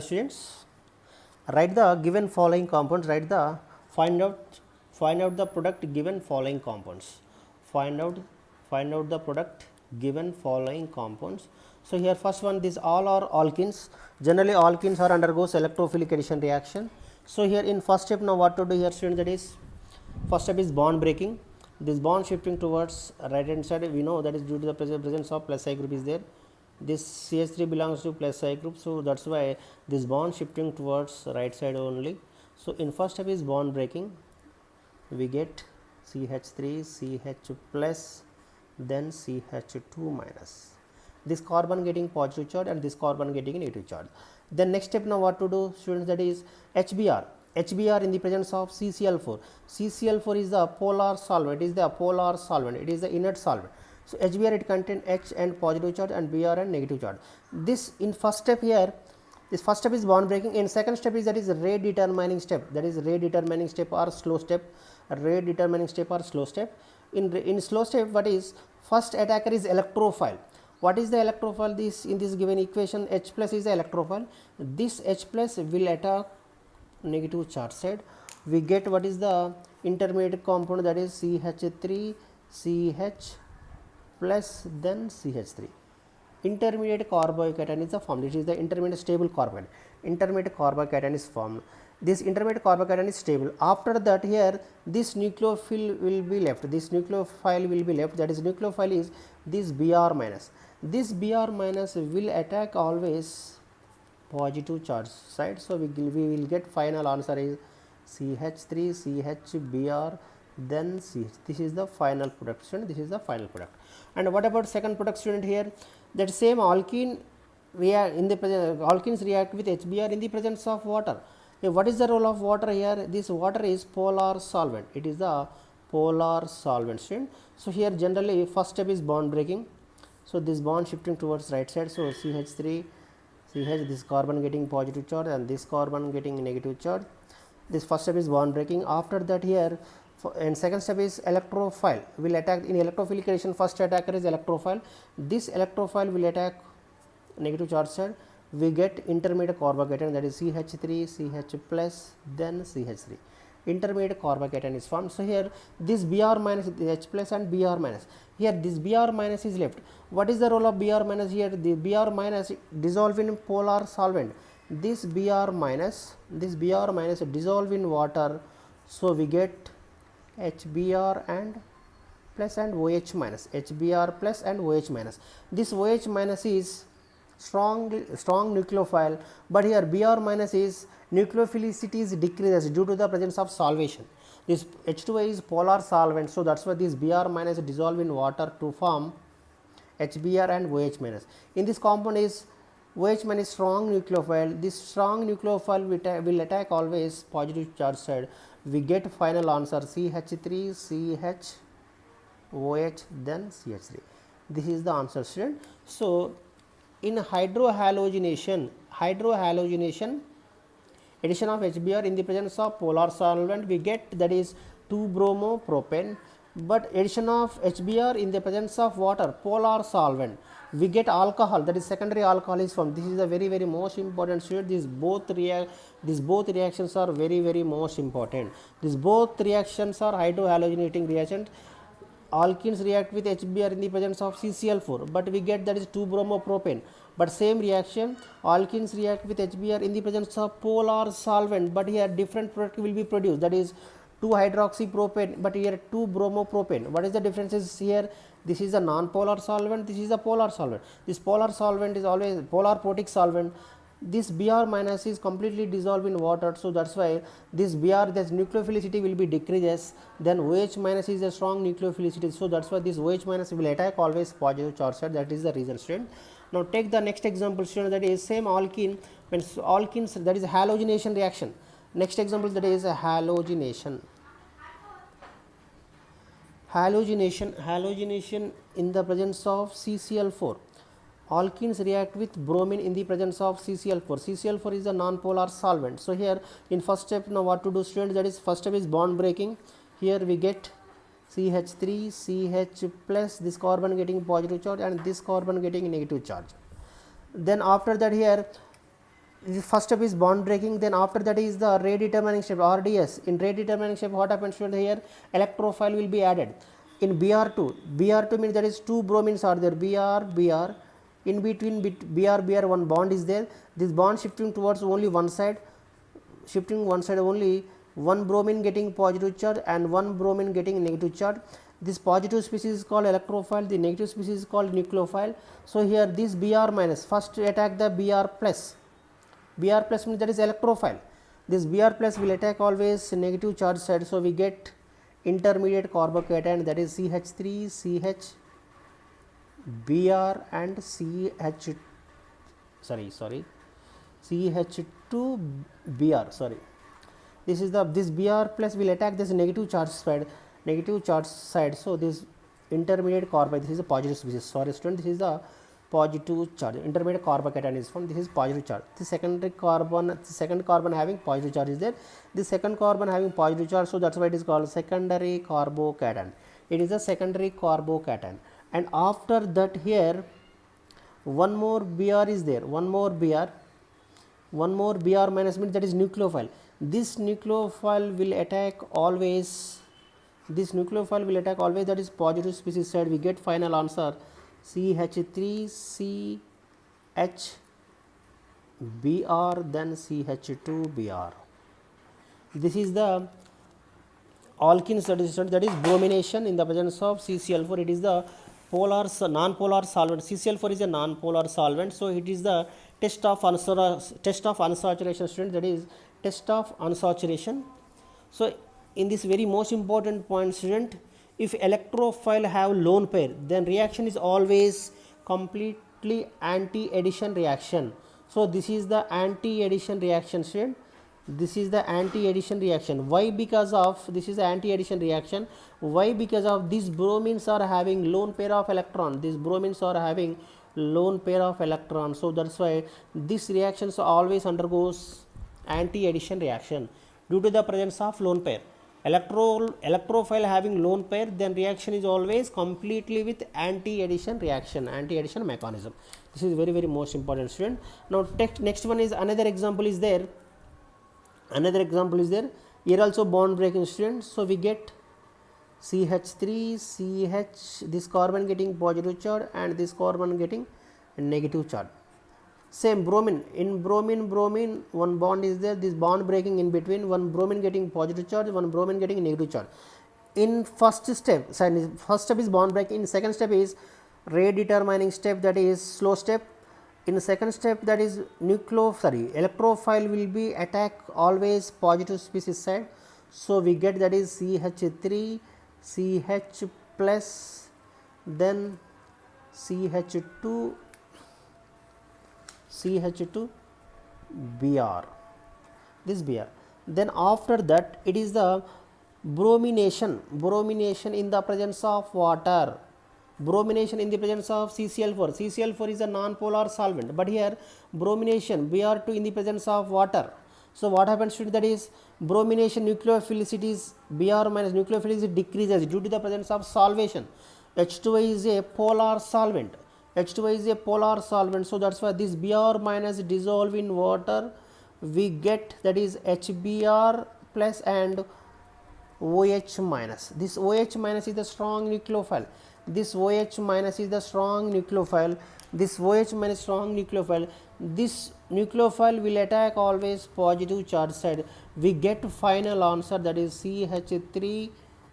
Students, write the given following compounds. Find out the product given following compounds. Find out the product given following compounds. So here first one, these all are alkenes. Generally alkenes are undergoes electrophilic addition reaction. So here in first step, now what to do here, students, that is first step is bond breaking. This bond shifting towards right hand side, we know that is due to the presence of plus I group is there. This CH3 belongs to plus I group, so that's why this bond shifting towards right side only. So in first step is bond breaking, we get CH3 CH plus, then CH2 minus, this carbon getting positive charge and this carbon getting negative charge. Then next step, now what to do, students, that is HBr. HBr in the presence of CCl4. CCl4 is the polar solvent, it is the inert solvent. So HBr, it contains H and positive charge and Br and negative charge. This in first step here, this first step is bond breaking. In second step is, that is rate determining step, that is rate determining step or slow step. Rate determining step or slow step. In slow step, what is first attacker is electrophile. What is the electrophile? This in this given equation, H plus is the electrophile. This H plus will attack negative charge side. We get what is the intermediate compound, that is CH3 CH plus, then CH3. Intermediate carbocation is formed. It is the intermediate stable carbocation. Intermediate carbocation is formed. This intermediate carbocation is stable. After that, here this nucleophile will be left. This nucleophile will be left. That is, nucleophile is this Br minus. This Br minus will attack always positive charge side. So we will get final answer is CH3 CH Br, then CH. This is the final product, student. This is the final product. And what about second product, student? Here that same alkene react in the alkenes react with HBr in the presence of water. What is the role of water here? This water is polar solvent. It is the polar solvent, student. So here generally first step is bond breaking. So this bond shifting towards right side. So CH3 CH, this carbon getting positive charge and this carbon getting negative charge. This first step is bond breaking. After that, here and second step is electrophile will attack. In electrophilic addition, first attacker is electrophile. This electrophile will attack negative charge side. We get intermediate carbocation, that is CH3 CH plus, then CH3. Intermediate carbocation is formed. So here this Br minus, H plus and Br minus. Here this Br minus is left. What is the role of Br minus here? The Br minus dissolve in polar solvent. This Br minus dissolve in water. So we get HBr and plus and OH minus. HBr plus and OH minus. This OH minus is strong nucleophile, but here Br minus is nucleophilicity is decreases due to the presence of solvation. This H2O is polar solvent, so that's why this Br minus dissolve in water to form HBr and OH minus. In this compound is OH minus strong nucleophile. This strong nucleophile will attack always positive charge side. We get final answer CH3 CH OH, then CH3. This is the answer, student. So in hydrohalogenation, addition of HBr in the presence of polar solvent, we get that is 2-bromopropane. But addition of HBr in the presence of water, polar solvent, we get alcohol, that is secondary alcohol is formed. This is a very most important, student. These both reactions are very most important. These both reactions are hydrohalogenating reactions. Alkenes react with HBr in the presence of CCl4, but we get that is 2-bromopropane. But same reaction, alkenes react with HBr in the presence of polar solvent, but here different product will be produced, that is 2-hydroxypropane, but here 2-bromopropane. What is the differences here? This is a non-polar solvent, this is a polar solvent. This polar solvent is always polar protic solvent. This Br minus is completely dissolved in water, so that's why this Br, this nucleophilicity will be decreases. Then OH minus is a strong nucleophilicity, so that's why this OH minus will attack always positive charge side. That is the reason, student. Now take the next example, student, that is same alkene, when alkenes, that is halogenation reaction. Next example, that is a halogenation in the presence of CCl4. Alkenes react with bromine in the presence of CCl4. CCl4 is a non-polar solvent. So here in first step, now what to do, student, that is first step is bond breaking. Here we get CH3 CH plus, this carbon getting positive charge and this carbon getting negative charge. Then after that, here the first step is bond breaking, then after that is the rate determining step, RDS. In rate determining step, what happens to here? Electrophile will be added. In Br2 means that is two bromines are there, Br. In between Br, one bond is there. This bond shifting towards only one side, only one bromine getting positive charge and one bromine getting negative charge. This positive species is called electrophile, the negative species is called nucleophile. So here this Br minus, first attack the Br plus. Br plus means that is electrophile. This Br plus will attack always negative charge side. So we get intermediate carbocation, that is CH3, CH, Br and CH, CH2 Br. This is this Br plus will attack this negative charge side. So this intermediate carbon, this is a positive species. Student, this is the positive charge. Intermediate carbocation is formed. This is positive charge. The second carbon having positive charge is there. The second carbon having positive charge, so that's why it is called secondary carbocation. It is a secondary carbocation. And after that here one more Br is there. One more Br minus means that is nucleophile. This nucleophile will attack always. That is positive species side. We get final answer CH3 CH Br, then CH2 Br. This is the alkene solution, that is bromination in the presence of CCl4. It is the non-polar solvent. CCl4 is a non-polar solvent, so it is the test of unsaturation, student, that is test of unsaturation. So in this very most important point, student, if electrophile have lone pair, then reaction is always completely anti-addition reaction. So this is the anti-addition reaction, student. This is the anti-addition reaction. Why? Because of this is the anti-addition reaction. Why? Because of these bromines are having lone pair of electron. These bromines are having lone pair of electrons. So that's why this reaction always undergoes anti-addition reaction due to the presence of lone pair. Electrophile having lone pair, then reaction is always completely with anti-addition reaction, anti-addition mechanism. This is very most important, student. Now next one is another example is there. Here also bond breaking, student. So we get CH3 CH, this carbon getting positive charge and this carbon getting negative charge. Same bromine, in bromine one bond is there, this bond breaking in between, one bromine getting positive charge, one bromine getting negative charge. In first step is bond breaking. In second step is rate determining step, that is slow step. In second step, that is electrophile will be attack always positive species side. So we get that is CH3 CH plus, then CH2 Br, this Br. Then after that it is the bromination in the presence of water. Bromination in the presence of CCl4. CCl4 is a non-polar solvent, but here bromination Br2 in the presence of water. So what happens to that is bromination nucleophilicity is Br minus nucleophilicity decreases due to the presence of solvation. H2O is a polar solvent. So that's why this Br minus dissolve in water, we get that is HBr plus and OH minus. This OH minus is the strong nucleophile. This OH minus this nucleophile will attack always positive charge side. We get final answer, that is CH3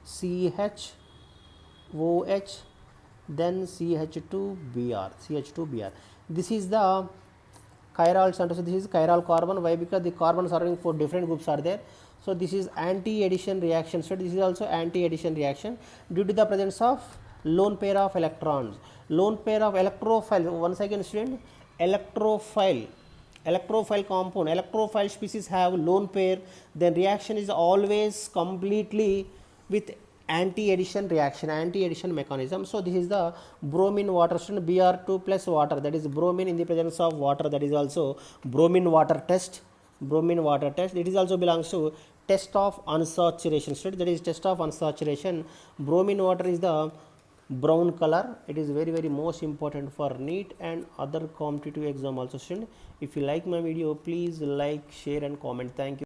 CH OH, then CH2 Br. This is the chiral center. So this is chiral carbon. Why? Because the carbons are having 4 different groups are there. So this is anti-addition reaction. So this is also anti-addition reaction due to the presence of lone pair of electrons. Lone pair of electrophile. Once again, student, electrophile compound, electrophile species have lone pair, then reaction is always completely with anti-addition reaction, anti-addition mechanism. So this is the bromine water, student, Br2 plus water, that is bromine in the presence of water, that is also bromine water test. It is also belongs to test of unsaturation, student, that is test of unsaturation. Bromine water is the brown color. It is very most important for NEET and other competitive exam also. Student, if you like my video, please like, share and comment. Thank you.